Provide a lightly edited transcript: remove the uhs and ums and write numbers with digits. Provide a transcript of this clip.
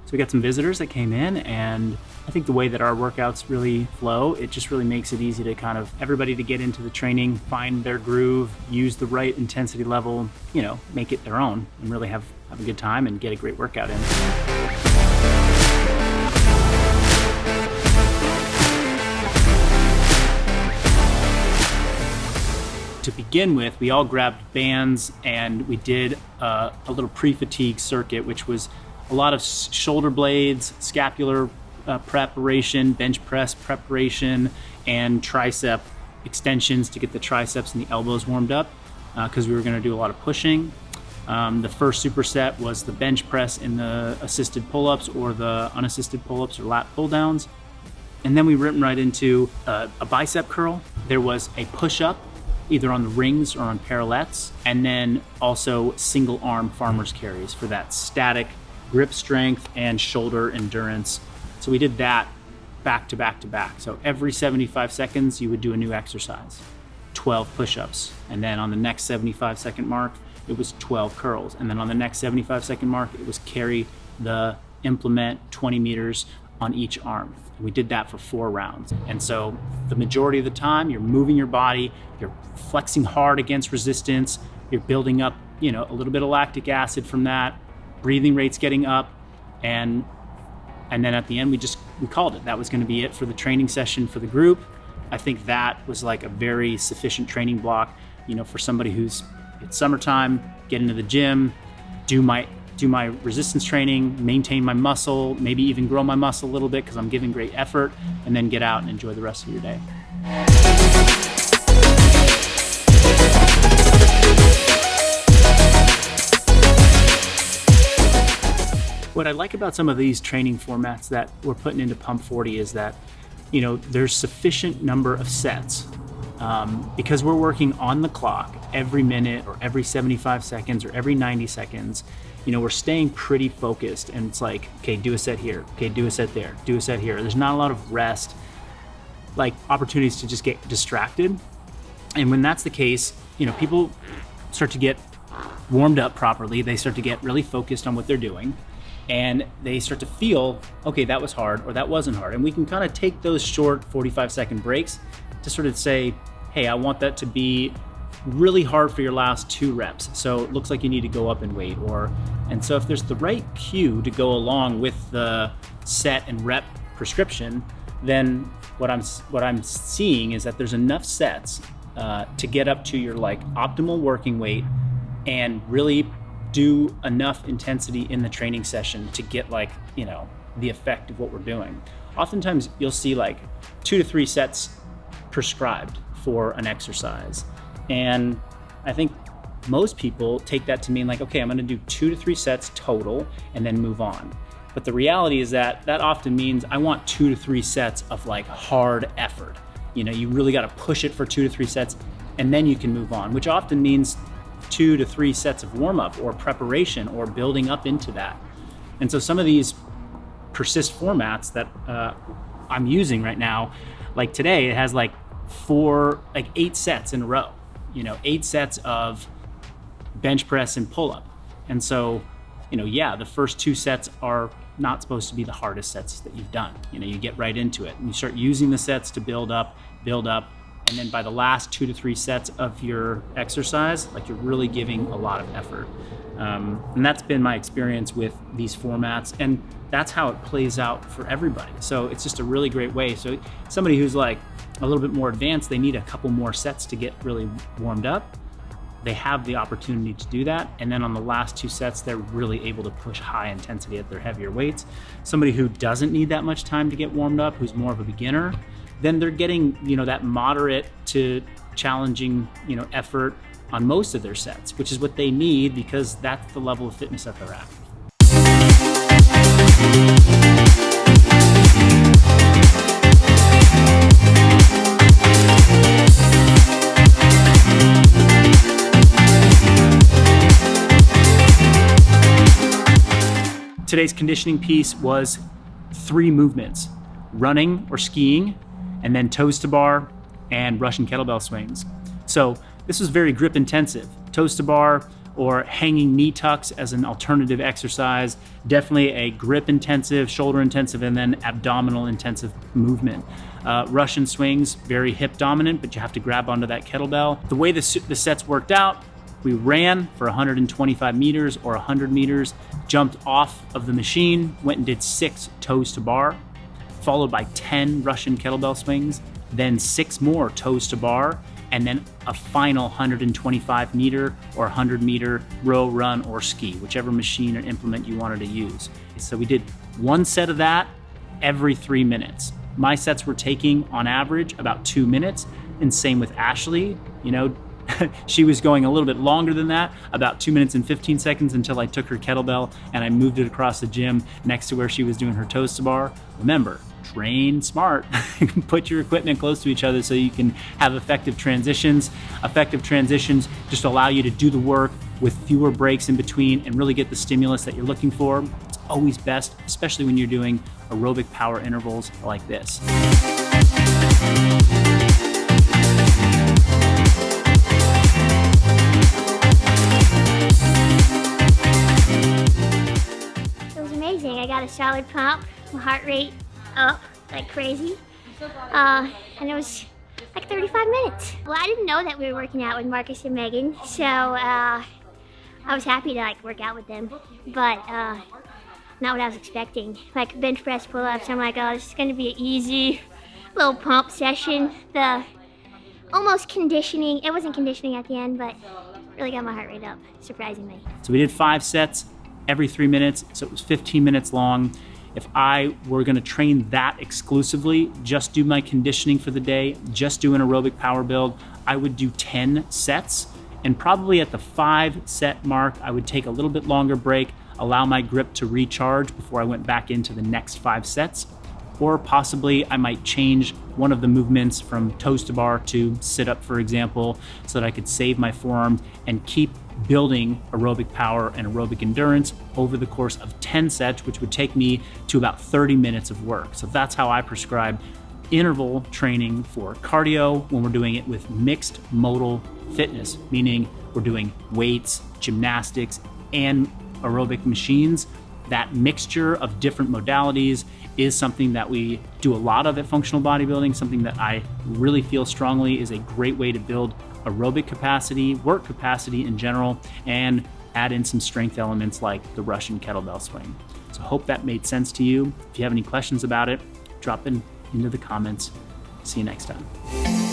So we got some visitors that came in, and I think the way that our workouts really flow, it just really makes it easy to kind of everybody to get into the training, find their groove, use the right intensity level, you know, make it their own and really have a good time and get a great workout in. To begin with, we all grabbed bands and we did a little pre-fatigue circuit, which was a lot of shoulder blades, scapular preparation, bench press preparation, and tricep extensions to get the triceps and the elbows warmed up because we were going to do a lot of pushing. The first superset was the bench press in the assisted pull-ups or the unassisted pull-ups or lat pull-downs. And then we went right into a bicep curl. There was a push-up, either on the rings or on parallettes, and then also single arm farmer's carries for that static grip strength and shoulder endurance. So we did that back to back to back. So every 75 seconds, you would do a new exercise, 12 push-ups. And then on the next 75-second mark, it was 12 curls. And then on the next 75-second mark, it was carry the implement 20 meters on each arm. We did that for 4 rounds. And so the majority of the time, you're moving your body, you're flexing hard against resistance, you're building up, you know, a little bit of lactic acid from that, breathing rates getting up, and then at the end, we called it. That was gonna be it for the training session for the group. I think that was like a very sufficient training block, you know, for somebody who's, it's summertime, get into the gym, do my resistance training, maintain my muscle, maybe even grow my muscle a little bit because I'm giving great effort, and then get out and enjoy the rest of your day. What I like about some of these training formats that we're putting into Pump 40 is that, you know, there's sufficient number of sets because we're working on the clock every minute or every 75 seconds or every 90 seconds. You know, we're staying pretty focused, and it's like, okay, do a set here, okay, do a set there, do a set here. There's not a lot of rest, like opportunities to just get distracted. And when that's the case, you know, people start to get warmed up properly. They start to get really focused on what they're doing, and they start to feel, okay, that was hard or that wasn't hard. And we can kind of take those short 45-second breaks to sort of say, hey, I want that to be really hard for your last 2 reps. So it looks like you need to go up in weight, and so if there's the right cue to go along with the set and rep prescription, then what I'm seeing is that there's enough sets to get up to your like optimal working weight and really do enough intensity in the training session to get like, you know, the effect of what we're doing. Oftentimes you'll see like 2 to 3 sets prescribed for an exercise. And I think most people take that to mean like, okay, I'm gonna do 2 to 3 sets total and then move on. But the reality is that often means I want 2 to 3 sets of like hard effort. You know, you really gotta push it for 2 to 3 sets and then you can move on, which often means 2 to 3 sets of warm up or preparation or building up into that. And so some of these persist formats that I'm using right now, like today, it has like 8 sets in a row. You know, 8 sets of bench press and pull up. And so, you know, yeah, the first 2 sets are not supposed to be the hardest sets that you've done. You know, you get right into it and you start using the sets to build up. And then by the last 2 to 3 sets of your exercise, like you're really giving a lot of effort. And that's been my experience with these formats. And that's how it plays out for everybody. So it's just a really great way. So somebody who's like a little bit more advanced, they need a couple more sets to get really warmed up. They have the opportunity to do that. And then on the last 2 sets, they're really able to push high intensity at their heavier weights. Somebody who doesn't need that much time to get warmed up, who's more of a beginner, then they're getting, you know, that moderate to challenging, you know, effort on most of their sets, which is what they need because that's the level of fitness that they're at. Today's conditioning piece was 3 movements: running or skiing, and then toes to bar and Russian kettlebell swings. So this was very grip intensive. Toes to bar or hanging knee tucks as an alternative exercise. Definitely a grip intensive, shoulder intensive, and then abdominal intensive movement. Russian swings, very hip dominant, but you have to grab onto that kettlebell. The way the sets worked out, we ran for 125 meters or 100 meters, jumped off of the machine, went and did 6 toes to bar, followed by 10 Russian kettlebell swings, then 6 more toes to bar, and then a final 125 meter or 100 meter row, run, or ski, whichever machine or implement you wanted to use. So we did 1 set of that every 3 minutes. My sets were taking on average about 2 minutes, and same with Ashley. You know, she was going a little bit longer than that, about 2 minutes and 15 seconds, until I took her kettlebell and I moved it across the gym next to where she was doing her toes to bar. Remember, train smart. Put your equipment close to each other so you can have effective transitions. Effective transitions just allow you to do the work with fewer breaks in between and really get the stimulus that you're looking for. It's always best, especially when you're doing aerobic power intervals like this. It was amazing. I got a solid pump, my heart rate up like crazy, and it was like 35 minutes. Well, I didn't know that we were working out with Marcus and Megan, so I was happy to like work out with them, but not what I was expecting. Like bench press pull-ups, I'm like, oh, this is gonna be an easy little pump session. The almost conditioning, it wasn't conditioning at the end, but really got my heart rate up, surprisingly. So we did 5 sets every 3 minutes, so it was 15 minutes long. If I were gonna train that exclusively, just do my conditioning for the day, just do an aerobic power build, I would do 10 sets. And probably at the 5 set mark, I would take a little bit longer break, allow my grip to recharge before I went back into the next 5 sets. Or possibly I might change one of the movements from toes to bar to sit up, for example, so that I could save my forearm and keep building aerobic power and aerobic endurance over the course of 10 sets, which would take me to about 30 minutes of work. So that's how I prescribe interval training for cardio when we're doing it with mixed modal fitness, meaning we're doing weights, gymnastics, and aerobic machines. That mixture of different modalities is something that we do a lot of at Functional Bodybuilding, something that I really feel strongly is a great way to build aerobic capacity, work capacity in general, and add in some strength elements like the Russian kettlebell swing. So hope that made sense to you. If you have any questions about it, drop it into the comments. See you next time.